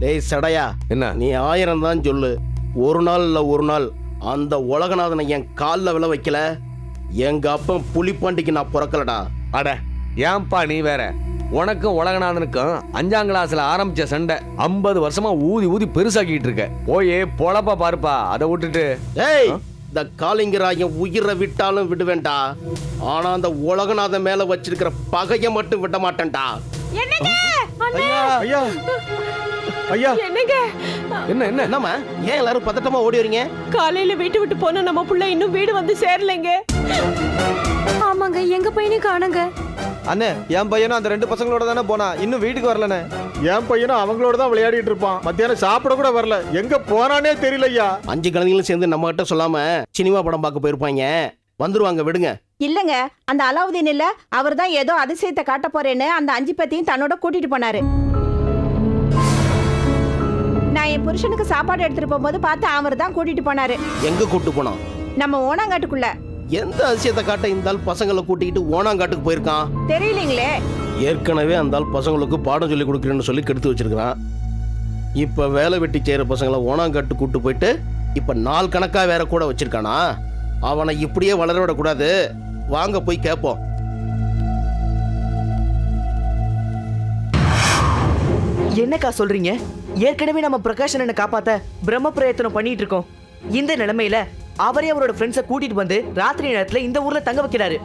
டேய் சடையா, என்ன நீ 1000 தான் சொல்லு, ஒரு நாள் இல்ல ஒரு நாள் அந்த உலகநாதனை என் காலில் விழ வைக்கல, எங்க அப்பன் புலிப்பாண்டிக்கு நான் பிறக்கலடா. அட ஏன்பா நீ வேற, உனக்கும் உலகநாதனுக்கும் 5ஆம் கிளாஸ்ல ஆரம்பிச்ச சண்டை 50 வருஷமா ஊதி ஊதி பெருசாக்கிட்டு இருக்க. போயே பொழப்பா பாருப்பா, அதை விட்டுட்டு. டேய், இந்த காளிங்கராயன் உயிரை விட்டாலும் விடுவேண்டா, ஆனா அந்த உலகநாதன் மேல வச்சிருக்கிற பகையை மட்டும் விட மாட்டேன்டா. ஐயா ஐயா, என்னங்க என்ன என்ன என்னம்மா, ஏன் எல்லாரும் பதட்டமா ஓடி வரீங்க? காலையில வீட்டு விட்டு போன நம்ம புள்ள இன்னும் வீடு வந்து சேரலைங்க. ஆமாங்க, எங்க பையனையும் காணுங்க. அண்ணே, என் பையனும் அந்த 2 பசங்களோட தானே போனா, இன்னும் வீட்டுக்கு வரலண்ணே. என் பையனும் அவங்களோட தான் விளையாடிட்டு இருப்பான், மத்தியானம் சாப்பிட கூட வரல, எங்க போனானே தெரியலையா. 5 குழந்தைங்களும் சேர்ந்து நம்ம கிட்ட சொல்லாம சினிமா படம் பார்க்க போயிருப்பாங்க, வந்துருவாங்க, விடுங்க. இல்லங்க, அந்த அலாவுதீன் இல்ல, அவர் தான் ஏதோ அதிசயத்தை காட்ட போறேன்னு அந்த 5 பேத்தையும் தன்னோட கூட்டிட்டு போனாரு. நான் என் புருஷனுக்கு சாப்பாடு எடுத்துட்டு போகும்போது பார்த்து அவர் தான் கூட்டிட்டு போனாரு. எங்க கூட்டு போனோம்? நம்ம ஓனாங்காட்டுக்குள்ள. எந்த அதிசயத்தை காட்ட இந்த ஆள் பசங்களை கூட்டிக்கிட்டு ஓனாங்காட்டுக்கு போயிருக்கான்? தெரியலீங்களே. ஏற்கனவே அந்த ஆள் பசங்களுக்கு பாடம் சொல்லி கொடுக்குறேன்னு சொல்லி கெடுத்து வச்சிருக்கான். இப்ப வேலை வெட்டி செய்யற பசங்களை ஓனாங்காட்டு கூட்டு போயிட்டு இப்ப நாள் கணக்கா வேற கூட வச்சிருக்கானா? அவனை இப்படியே வளர விடக்கூடாது, வாங்க போய் கேட்போம். என்னக்கா சொல்றீங்க? ஏற்கனவே நம்ம பிரகாஷ் அண்ணனை காப்பாத்த பிரம்ம பிரயத்தனம் பண்ணிட்டு இருக்கோம். இந்த நிலைமையில அவரே அவரோட ஃப்ரெண்ட்ஸை கூட்டிட்டு வந்து ராத்திரி நேரத்துல இந்த ஊர்ல தங்க வைக்கிறாரு.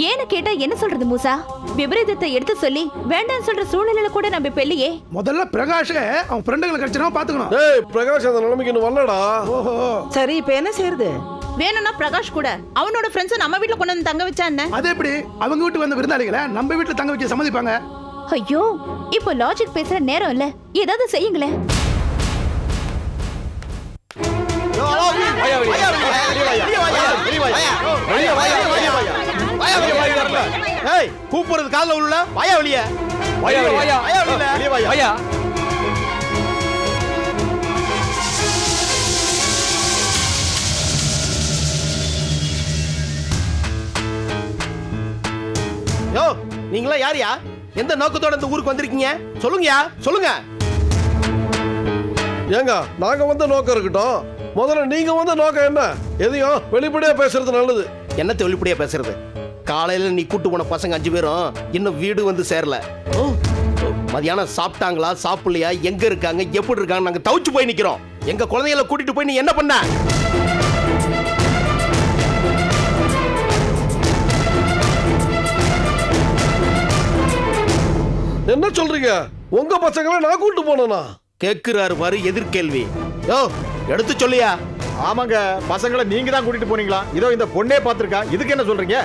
ஏன்னு கேட்டா என்ன சொல்றது மூசா? விபரீதத்தை எடுத்து சொல்லி வேண்டாம் சொல்ற சூழ்நிலையில கூட நம்ம பெல்லையே. முதல்ல பிரகாஷ் அவன் ஃப்ரெண்டுகளை கிடைச்சா பாத்துக்கணும். ஏய் பிரகாஷ் அந்த நிலைமைக்கு இன்னும் வரலடா. ஓஹோ, சரி, இப்ப என்ன செய்யறது? வேணும்னா பிரகாஷ் கூட அவனோட ஃப்ரெண்ட்ஸ் நம்ம வீட்ல கொண்டு வந்து தங்க வச்சா என்ன? அது எப்படி அவங்க வீட்டு வந்த விருந்தாளிகளை நம்ம வீட்டுல தங்க வைக்க சம்மதிப்பாங்க? ஐயோ, இப்போ லாஜிக் பேசுற நேரம் இல்ல, ஏதாவது செய்யுங்களேன். கூப்பிடுறது கால உள்ள வாயா வெளிய. யோ, நீங்களா யாரியா? எந்த நோக்கத்தோட இந்த ஊருக்கு வந்திருக்கீங்க? சொல்லுங்கயா, சொல்லுங்க. ஏங்க நாங்க வந்த நோக்கம் இருக்கட்டும், முதல்ல நீங்க வந்த நோக்கம் என்ன? எதையும் வெளிப்படையா பேசுறது நல்லது. என்னத்தை வெளிப்படையா பேசுறது? காலையில நீ கூட்டு போன பசங்க 5 பேரும் இன்னும் வீடு வந்து சேரல. மதியானம் சாப்பிட்டாங்களா சாப்பிடலையா, எங்க இருக்காங்க எப்படி இருக்காங்க நாங்க தவிச்சு போய் நிக்கிறோம். எங்க குழந்தைகளை கூட்டிட்டு போய் நீ என்ன பண்ண? என்ன சொல்றீங்க? உங்க பசங்களை நான் கூட்டு போனா? கேக்குறாரு பாரு எதிர்கேள்வி. யோ, எடுத்து சொல்லியா? ஆமாங்க, பசங்களை நீங்க தான் கூட்டிட்டு போனீங்களா? இதோ இந்த பொண்ணே பாத்துருக்கா, இதுக்கு என்ன சொல்றீங்க?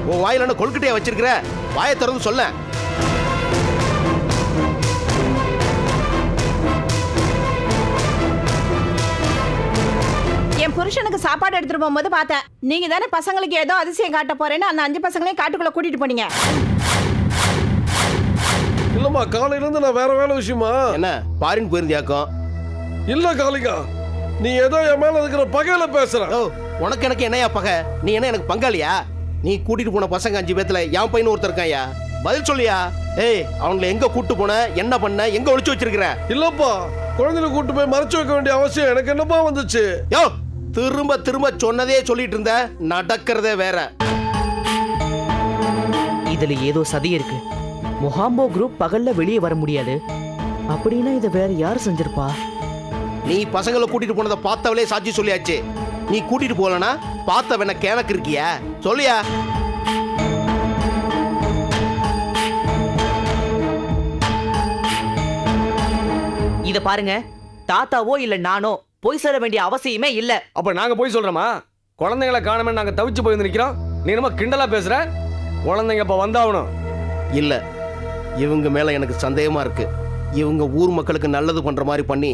உன் வாயில என்ன கொல்கட்டையா வச்சிருக்கிற? வாயை திறந்து சொல்ல. என் புருஷனுக்கு சாப்பாடு எடுத்துட்டு போகும்போது பார்த்தேன், நீங்க தானே பசங்களுக்கு ஏதோ அதிசயம் காட்ட போறேன்னு அந்த 5 பசங்களையும் காட்டுக்குள்ள கூட்டிட்டு போனீங்க. இல்லம்மா, காலையில இருந்து நான் வேற வேலை விஷயமா. என்ன பாரின் போயிருந்தியாக்கும்? இல்ல காளிகா, நீ ஏதோ என் மேல இருக்கிற பகையில பேசுற. ஓ, உனக்கு எனக்கு என்னையா பகை? நீ என்ன எனக்கு பங்காளியா? நீ கூட்டிட்டு போன பசங்க 5 பேத்துல என் பையன் ஒருத்தர் இருக்காயா? பதில் சொல்லியா? ஏய், அவங்களை எங்க கூட்டு போன, என்ன பண்ண, எங்க ஒளிச்சு வச்சிருக்கிற? இல்லப்பா, குழந்தைகளை கூட்டு போய் மறைச்சு வைக்க வேண்டிய அவசியம் எனக்கு என்னப்பா வந்துச்சு? யோ, திரும்ப திரும்ப சொன்னதே சொல்லிட்டு இருந்த, நடக்கிறதே வேற. இதுல ஏதோ சதி இருக்கு. மொஹாம்போ குரூப் பகல்ல வெளியே வர முடியாது அப்படின்னா இதை வேற யார் செஞ்சிருப்பா? நீ பசங்களை கூட்டிட்டு போனதை பார்த்தவளே சாட்சி சொல்லியாச்சு. நீ கூட்டிட்டு போலனா பார்த்தவன கேனக்கு இருக்கியா? சொல்லியா? இத பாருங்க, தாத்தாவோ இல்ல நானோ போய் சொல்ல வேண்டிய அவசியமே இல்ல. அப்ப நாங்க போய் சொல்றோமா? குழந்தைங்களை காணமே நாங்க தவிச்சு போய் நிக்கிறோம். நீ என்னமா கிண்டலா பேசுற? குழந்தைங்க இப்ப வந்தாகணும். இல்ல, இவங்க மேல எனக்கு சந்தேகமா இருக்கு. இவங்க ஊர் மக்களுக்கு நல்லது பண்ற மாதிரி பண்ணி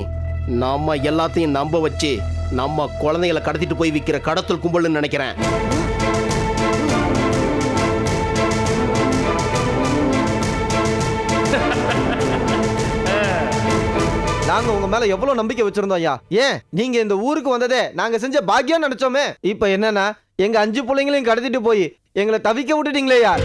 நம்ம எல்லாத்தையும் நம்ப வச்சு நம்ம குழந்தைகளை கடத்திட்டு போய் விற்கிற கடத்தல் கும்பல்னு நினைக்கிறேன். நாங்க உங்க மேல எவ்வளவு நம்பிக்கை வச்சிருந்தோம் ஐயா. ஏன் நீங்க இந்த ஊருக்கு வந்ததே நாங்க செஞ்ச பாக்கியம் நினைச்சோமே. இப்ப என்னன்னா எங்க 5 பிள்ளைங்களையும் கடத்திட்டு போய் எங்களை தவிக்க விட்டுட்டீங்களே ஐயா.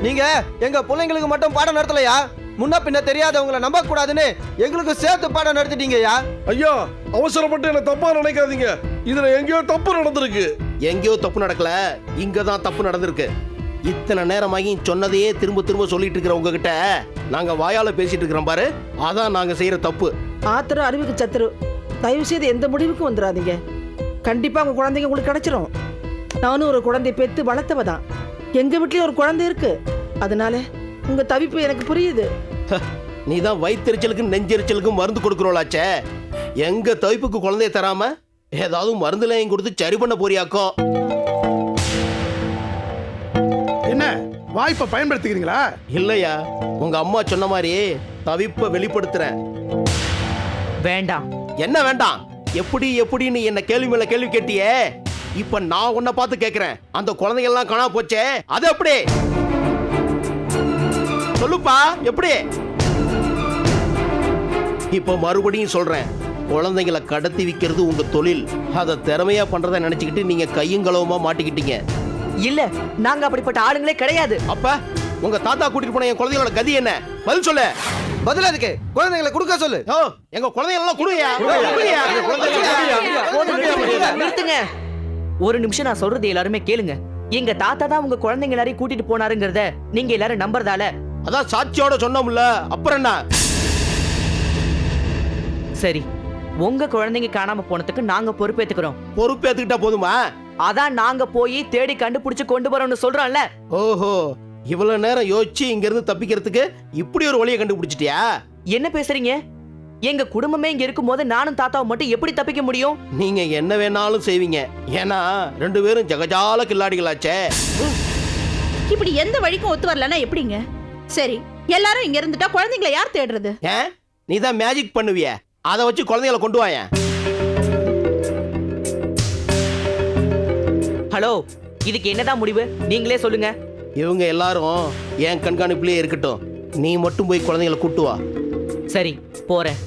நீங்க எங்க பிள்ளைங்களுக்கு மட்டும் பாடம் நடத்தலையா? முன்ன பின்ன தெரியாதவங்களை நம்ப கூடாதுன்னு எங்களுக்கு சேர்த்து பாடம் நடத்திட்டீங்கயா. ஐயா அவசரப்பட்டு என்ன தப்பா நினைக்காதீங்க. இதுல எங்கேயோ தப்பு நடந்திருக்கு. எங்கேயோ தப்பு நடக்கல, இங்க தான் தப்பு நடந்திருக்கு. இத்தனை நேரமாகி சொன்னதையே திரும்ப திரும்ப சொல்லிட்டு இருக்கிற உங்ககிட்ட நாங்க வாயால பேசிட்டு இருக்கிறோம் பாரு, அதான் நாங்க செய்யற தப்பு. ஆத்திரம் அறிவுக்கு சத்துரு. தயவு செய்து எந்த முடிவுக்கும் வந்துடாதீங்க. கண்டிப்பா உங்க குழந்தைங்க உங்களுக்கு கிடைச்சிரும். நானும் ஒரு குழந்தை பெத்து வளர்த்தவ தான். எங்க வீட்லயும் ஒரு குழந்தை இருக்கு. அதனால உங்க தவிப்பு எனக்கு புரியுது. நீ தான் வயிற்றுச்சலுக்கும் நெஞ்செரிச்சலுக்கும் மருந்து கொடுக்குறோளாச்சே. எங்க தவிப்புக்கு குழந்தைய தராம ஏதாவது மருந்துலையும் கொடுத்து சரி பண்ண போறியாக்கோ? என்ன வாய்ப்பை பயன்படுத்திக்கிறீங்களா? இல்லையா, உங்க அம்மா சொன்ன மாதிரி தவிப்பை வெளிப்படுத்துறேன். வேண்டாம். என்ன வேண்டாம்? எப்படி எப்படின்னு என்ன கேள்வி மேல கேள்வி கேட்டியே, இப்ப நான் உன்னை பார்த்து கேட்கிறேன். அந்த குழந்தைங்க எல்லாம் காணாம போச்சே, அது எப்படி? சொல்லுப்பா, எப்படி? இப்ப மறுபடியும் சொல்றேன், குழந்தைங்களை கடத்தி விற்கிறது உங்க தொழில். அதை திறமையா பண்றதை நினைச்சுக்கிட்டு நீங்க கையும் களவுமா மாட்டிக்கிட்டீங்க. இல்ல, நாங்க அப்படிப்பட்ட ஆளுங்களே கிடையாது. அப்ப உங்க தாத்தா கூட்டிட்டு போன என் குழந்தைகளோட கதி என்ன? பதில் சொல்லு. பதில் அதுக்கு குழந்தைங்களை கொடுக்க சொல்லு. ஓ, எங்க குழந்தைங்க எல்லாம் கொடுயா. நிறுத்துங்க. ஒரு நிமிஷம் நான் சொல்றது எல்லாருமே கேளுங்க. எங்க தாத்தா தான் உங்க குழந்தைங்க எல்லாரையும் கூட்டிட்டு போனாருங்கிறத நீங்க எல்லாரும் நம்புறதால அதான் சாட்சியோட சொன்னோம்ல, அப்புறம் என்ன? சரி, உங்க குழந்தைங்க காணாம போனதுக்கு நாங்க பொறுப்பேத்துக்கிறோம். பொறுப்பேத்துக்கிட்டா போதுமா? அதான் நாங்க போய் தேடி கண்டுபிடிச்சு கொண்டு வரோம்னு சொல்றோம்ல. ஓஹோ, இவ்வளவு நேரம் யோசிச்சு இங்க இருந்து தப்பிக்கிறதுக்கு இப்படி ஒரு வழியை கண்டுபிடிச்சிட்டியா? என்ன பேசுறீங்க? எங்க குடும்பமே இங்க இருக்கும் போது நானும் தாத்தாவும் மட்டும் எப்படி தப்பிக்க முடியும்? நீங்க என்ன வேணாலும் செய்வீங்க. ஏன்னா ரெண்டு பேரும் ஜகஜால கில்லாடிகளாச்சே. இப்படி எந்த வழிக்கும் ஒத்து வரலன்னா எப்படிங்க? சரி, எல்லாரும் இங்க இருந்துட்டா குழந்தைங்களை யார் தேடுறது? ஏன் நீ தான் மேஜிக் பண்ணுவிய, அதை வச்சு குழந்தைகளை கொண்டு வாயேன். ஹலோ, இதுக்கு என்னதான் முடிவு? நீங்களே சொல்லுங்க. இவங்க எல்லாரும் என் கண்காணிப்புலயே இருக்கட்டும். நீ மட்டும் போய் குழந்தைகளை கூட்டு வா. சரி, போறேன்.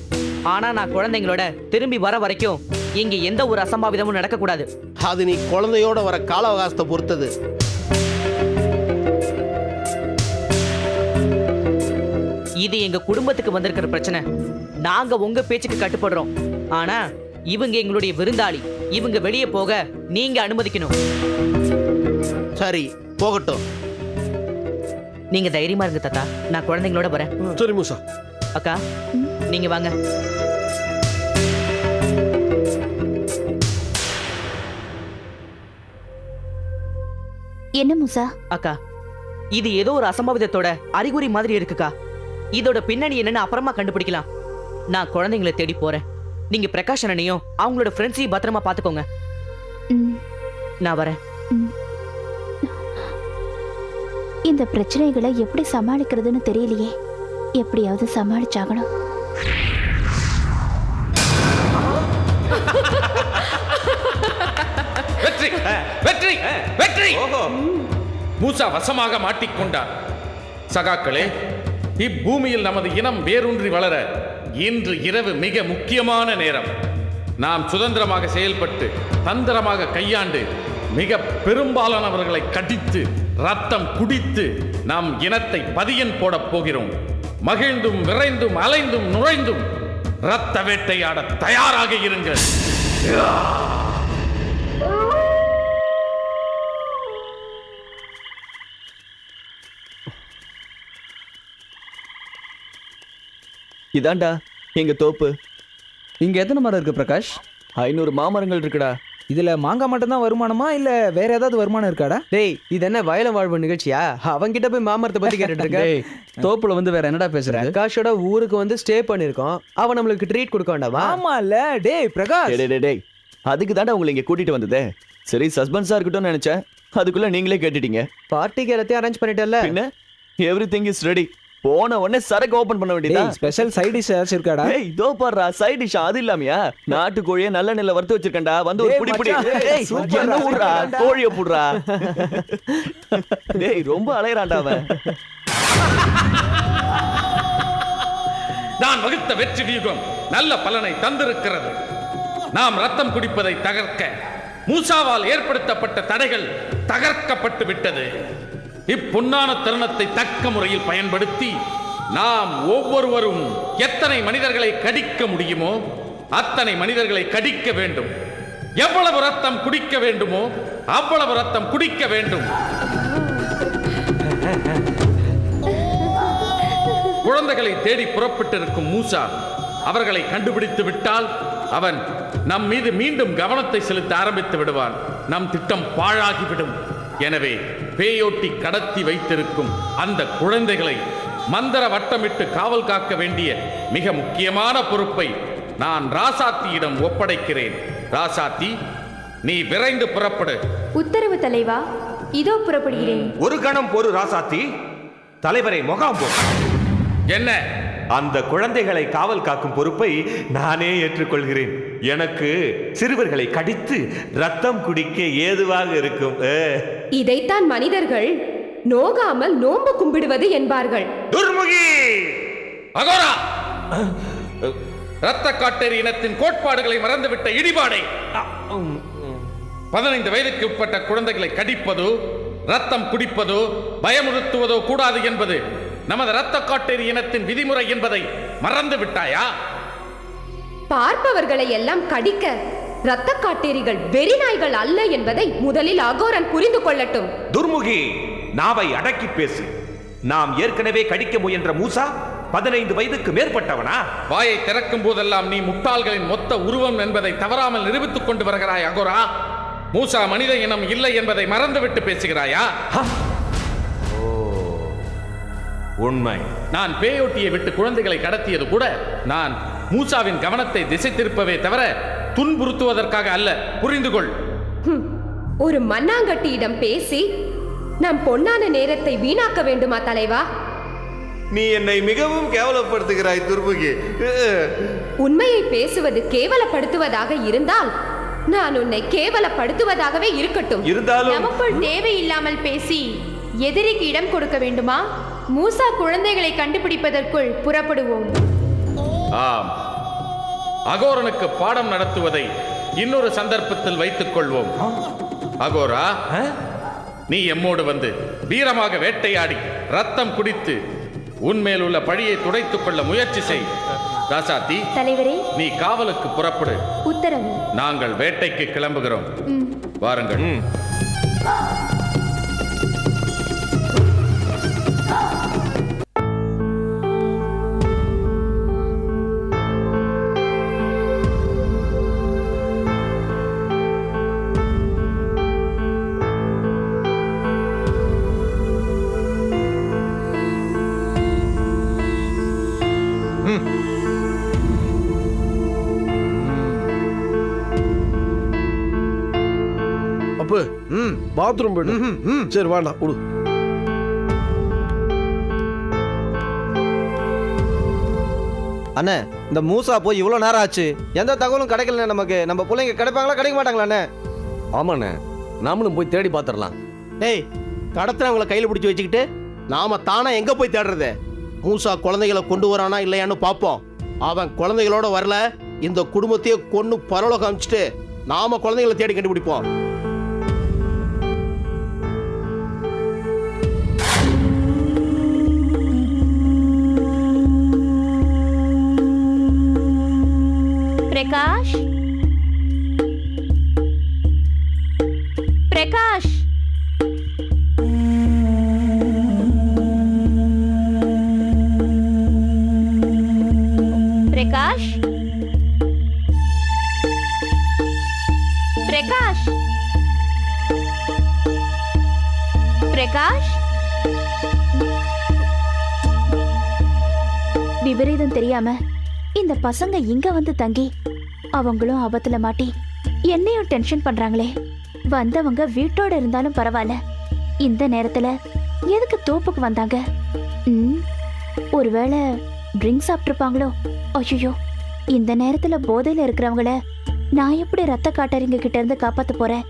ஆனா நான் குழந்தைங்களோட திரும்பி வர வரைக்கும் இங்க எந்த ஒரு அசம்பாவிதமும் நடக்க கூடாது. அது நீ குழந்தையோட வர கால அவகாசத்தை பொறுத்தது. இது எங்க குடும்பத்துக்கு வந்திருக்கிற பிரச்சனை. நாங்க உங்க பேச்சுக்கு கட்டுப்படுறோம். ஆனா இவங்க எங்களுடைய விருந்தாளி. இவங்க வெளியே போக நீங்க அனுமதிக்கணும். சரி, போகட்டும். நீங்க தைரியமா இருங்க தாத்தா, நான் குழந்தைங்களோட வரேன். சரி மூசா. அக்கா, நீங்க வாங்க. என்ன மூசா? அக்கா, இது ஏதோ ஒரு அசம்பாவிதத்தோட அறிகுறி மாதிரி இருக்குக்கா. இதோட பின்னணி என்னன்னு அப்புறமா கண்டுபிடிக்கலாம். நான் குழந்தைங்களை தேடி போறேன். நீங்க பிரகாஷ் அண்ணனையும் அவங்களோட ஃப்ரெண்ட்ஸையும் பத்திரமா பாத்துக்கோங்க. நான் வரேன். இந்த பிரச்சனைகளை எப்படி சமாளிக்கிறதுன்னு தெரியலையே. எப்படியாவது சமாளிச்சாகணும். வெற்றி வெற்றி வெற்றி! மூசா வசமாக மாட்டிக்கொண்டார். சகாக்களே, இப்பூமியில் நமது இனம் வேரூன்றி வளர இன்று இரவு மிக முக்கியமான நேரம். நாம் சுதந்திரமாக செயல்பட்டு தந்திரமாக கையாண்டு மிக பெரும்பாலானவர்களை கடித்து ரத்தம் குடித்து நாம் இனத்தை பதியன் போடப் போகிறோம். மகிழ்ந்தும் விரைந்தும் அலைந்தும் நுழைந்தும் ரத்த வேட்டையாட தயாராக இருங்கள். இதாண்டா எங்க தோப்பு. இங்க எத்தனை மரம் இருக்கு பிரகாஷ்? 500 மாமரங்கள் இருக்குடா. இதுல மாங்காய் மட்டும் தான் வருமானமா இல்ல வேற ஏதாவது வருமானம் இருக்காடா? டேய், இது என்ன வயல வாழ்வு நிகழ்ச்சியா? அவங்கிட்ட போய் மாமரத்தை பத்தி கேட்டுட்டு இருக்க. தோப்புல வந்து வேற என்னடா பேசுற? பிரகாஷோட ஊருக்கு வந்து ஸ்டே பண்ணிருக்கோம். அவன் நம்மளுக்கு ட்ரீட் கொடுக்க வேண்டாமா? ஆமா இல்ல. டேய் பிரகாஷ், டேய் அதுக்கு தாண்டா உங்களை இங்க கூட்டிட்டு வந்ததே. சரி, சஸ்பென்ஸா இருக்கட்டும்னு நினைச்சேன். அதுக்குள்ள நீங்களே கேட்டுட்டீங்க. பார்ட்டிக்கு எல்லாத்தையும் அரேஞ்ச் பண்ணிட்டல. என்ன எவ்ரிதிங் இஸ் ரெடி. போன உடனே சரக்கு ஓபன் பண்ண வேண்டியதா? ஸ்பெஷல் சைட் டிஷ் ஏதாச்சும் இருக்காடா? ஏய் இதோ பாருடா, சைட் டிஷ். அது இல்லாமயா நாட்டு கோழியை நல்ல நெல்ல வறுத்து வச்சிருக்கேன்டா. வந்து ஒரு புடி புடி. என்ன ஊர்றா, கோழியை புடுறா. டேய் ரொம்ப அலையறான்டா அவன். நான் வகுத்த வெற்றி வியூகம் நல்ல பலனை தந்திருக்கிறது. நாம் ரத்தம் குடிப்பதை தகர்க்க மூசாவால் ஏற்படுத்தப்பட்ட தடைகள் தகர்க்கப்பட்டு விட்டது. இப்பொன்னான தருணத்தை தக்க முறையில் பயன்படுத்தி நாம் ஒவ்வொருவரும் எத்தனை மனிதர்களை கடிக்க முடியுமோ அத்தனை மனிதர்களை கடிக்க வேண்டும். எவ்வளவு ரத்தம் குடிக்க வேண்டுமோ அவ்வளவு ரத்தம் குடிக்க வேண்டும். குழந்தைகளை தேடி புறப்பட்டிருக்கும் மூசா அவர்களை கண்டுபிடித்து விட்டால் அவன் நம் மீது மீண்டும் கவனத்தை செலுத்த ஆரம்பித்து விடுவான். நம் திட்டம் பாழாகிவிடும். எனவே பேயோட்டி கடத்தி வைத்திருக்கும் அந்த குழந்தைகளை மந்திர வட்டமிட்டு காவல் காக்க வேண்டிய மிக முக்கியமான பொறுப்பை நான் ராசாத்தியிடம் ஒப்படைக்கிறேன். ராசாத்தி, நீ விரைந்து புறப்படு. உத்தரவு தலைவா, இதோ புறப்படுகிறேன். ஒரு கணம் பொறு ராசாத்தி. தலைவரை முகாம் போ. என்ன? அந்த குழந்தைகளை காவல் காக்கும் பொறுப்பை நானே ஏற்றுக்கொள்கிறேன். எனக்கு சிறுவர்களை கடித்து ரத்தம் குடிக்க ஏதுவாக இருக்கும். இதைத்தான் மனிதர்கள் நோகாமல் நோன்பு கும்பிடுவது என்பார்கள். துர்முகி! அகோரா! இரத்த காட்டேரி இனத்தின் கோட்பாடுகளை மறந்துவிட்ட இடிபாடை! 15 வயதுக்கு உட்பட்ட குழந்தைகளை கடிப்பதோ ரத்தம் குடிப்பதோ பயமுறுத்துவதோ கூடாது என்பது நமது இரத்த காட்டேரி இனத்தின் விதிமுறை என்பதை மறந்து விட்டாயா? பார்ப்பவர்களை எல்லாம் கடிக்க இரத்த காட்டேரிகள் வெறி நாய்கள் அல்ல என்பதை முதலில் அகோரன் புரிந்து கொள்ளட்டும். துர்முகி, நாவை அடக்கி பேசு. நாம் ஏற்கனவே கடிக்க முயன்ற மூசா 15 வயதுக்கு மேற்பட்டவனா? வாயை திறக்கும் போதெல்லாம் நீ முட்டாள்களின் மொத்த உருவம் என்பதை தவறாமல் நிரூபித்துக் கொண்டு வருகிறாய் அகோரா. மூசா மனித இனம் இல்லை என்பதை மறந்துவிட்டு பேசுகிறாயா? உண்மை. நான் பேயோட்டியை விட்டு குழந்தைகளை கடத்தியது கூட நான் மூசாவின் கவனத்தை திசை திருப்பவே தவிர துன்புறுத்துவதற்காக அல்ல. புரிந்து கொள். ஒரு மண்ணாங்கட்டியிடம் பேசி நம் பொன்னான நேரத்தை வீணாக்க வேண்டுமா தலைவா? நீ என்னை மிகவும் கேவலப்படுத்துகிறாய் துர்முகி. உண்மையை பேசுவது கேவலப்படுத்துவதாக இருந்தால் நான் உன்னை கேவலப்படுத்துவதாகவே இருக்கட்டும். இருந்தாலும் நமக்குள் தேவையில்லாமல் பேசி எதிரிக்கு இடம் கொடுக்க வேண்டுமா? மூசா குழந்தைகளை கண்டுபிடிப்பதற்குள் புறப்படுவோம். ஆம், அகோரனுக்கு பாடம் நடத்துவதை இன்னொரு சந்தர்ப்பத்தில் வைத்துக் கொள்வோம். அகோரா, நீ எம்மோடு வந்து வீரமாக வேட்டையாடி ரத்தம் குடித்து உன்மேல் உள்ள பழியை துடைத்துக் கொள்ள முயற்சி செய். ராசாத்தி, தலைவரே, நீ காவலுக்கு புறப்படு. உத்தரவு. நாங்கள் வேட்டைக்கு கிளம்புகிறோம். வாருங்கள். அப்பு, பாத்ரூம் போயிடு. சரி வேண்டாம் விடு. அண்ணே, இந்த மூசா போய் இவ்வளோ நேரம் ஆச்சு, எந்த தகவலும் கிடைக்கல நமக்கு. நம்ம பிள்ளைங்க கிடைப்பாங்களா கிடைக்க மாட்டாங்களாண்ணே? ஆமாண்ணே, நாமளும் போய் தேடி பார்த்துடலாம். டேய், கடத்துறவங்களை கையில் பிடிச்சி வச்சுக்கிட்டு நாம தானே எங்க போய் தேடுறது? மூசா குழந்தைகளை கொண்டு வரானா இல்லையான்னு பார்ப்போம். அவன் குழந்தைகளோட வரல, இந்த குடும்பத்தையே கொன்னு பரலோகம் அமிச்சிட்டு நாம குழந்தைகளை தேடி கண்டுபிடிப்போம். பிரகாஷ், பிரகாஷ், பிரகாஷ், பிரகாஷ், பிரகாஷ். விபரீதம் தெரியாம இந்த பசங்க இங்க வந்து தங்கி அவங்களும் ஆபத்துல மாட்டி என்னையும் டென்ஷன் பண்றாங்களே. வந்தவங்க வீட்டோட இருந்தாலும் பரவாயில்ல, இந்த நேரத்துல எதுக்கு தோப்புக்கு வந்தாங்க? ஒருவேளை ட்ரிங்க் சாப்பிட்டுருப்பாங்களோ? ஐயோ, இந்த நேரத்துல போதையில இருக்கிறவங்கள நான் எப்படி ரத்த காட்டறிங்க கிட்ட இருந்து காப்பாத்த போறேன்?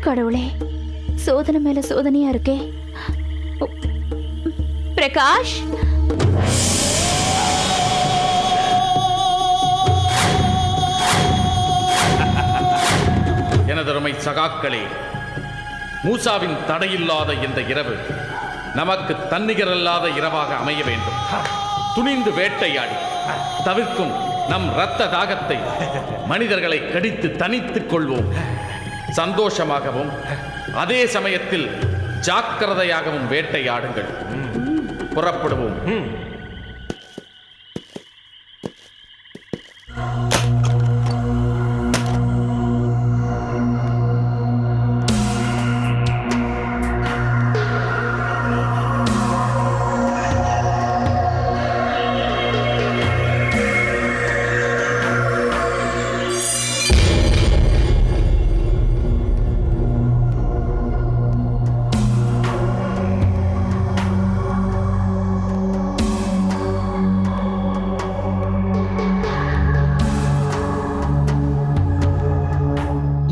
கடவுளே, சோதனை மேல சோதனையா இருக்கே. பிரகாஷ், எனதருமை சகாக்களே, மூசாவின் தடையில்லாத இந்த இரவு நமக்கு தன்னிகரல்லாத இரவாக அமைய வேண்டும். துணிந்து வேட்டையாடி தவிர்க்கும் நம் இரத்த தாகத்தை மனிதர்களை கடித்து தனித்துக் கொள்வோம். சந்தோஷமாகவும் அதே சமயத்தில் ஜாக்கிரதையாகவும் வேட்டையாடுங்கள். புறப்படுவோம்.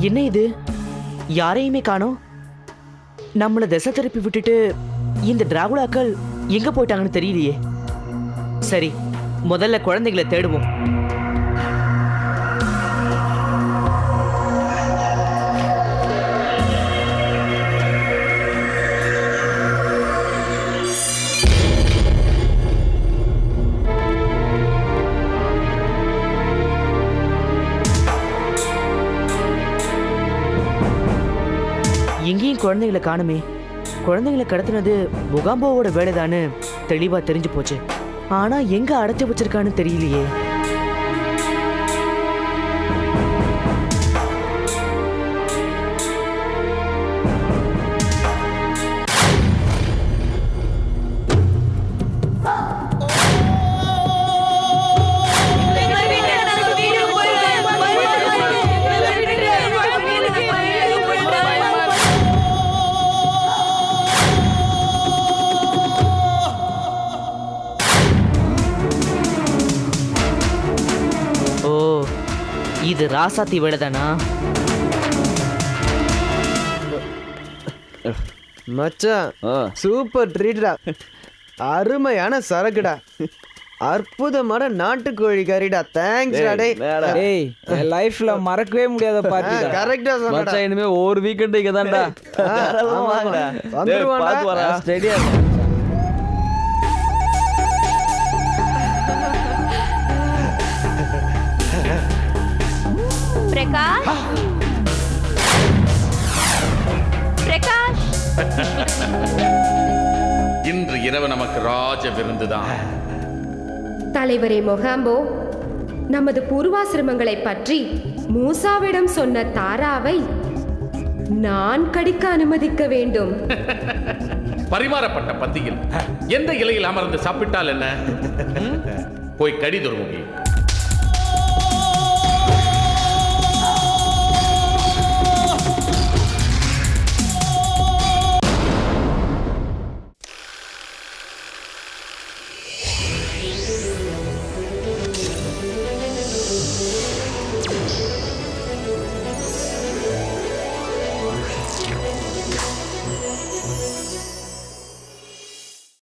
என்ன இது? யாரையுமே காணோம். நம்மள திசை திருப்பி விட்டுட்டு இந்த டிராகுலாக்கள் எங்க போயிட்டாங்கன்னு தெரியலையே. சரி, முதல்ல குழந்தைகளை தேடுவோம். எங்கேயும் குழந்தைகளை காணுமே. குழந்தைங்களை கடத்தினது முகாம்போவோட வேலைதான்னு தெளிவா தெரிஞ்சு போச்சு. ஆனா எங்க அடைச்சு வச்சிருக்கான்னு தெரியலையே. இது ராசாத்தி வேலைதானா? மச்சான், சூப்பர் ட்ரீட்டா. அருமையான சரக்குடா. அற்புதமான நாட்டுக்கோழி கறிடா. தேங்க்ஸ் டா. டேய், என் லைஃப்ல மறக்கவே முடியாத பார்ட்டி. கரெக்ட்டா சொன்னடா. மச்சான், இனிமே ஒரு வீக்கெண்ட் இங்க தான்டா. வாங்கடா. வந்துருவான்டா. ஸ்டேடியா. பிரகாஷ், பிரகாஷ். இன்று இரவு நமக்கு ராஜ விருந்துதான். தலைவரே மொகாம்போ, நமது பூர்வாசிரமங்களை பற்றி மூசாவிடம் சொன்ன தாராவை நான் கடிக்க அனுமதிக்க வேண்டும். பரிமாறப்பட்ட பந்தியில் எந்த இலையில் அமர்ந்து சாப்பிட்டால் என்ன? போய் கடி துருமுகி.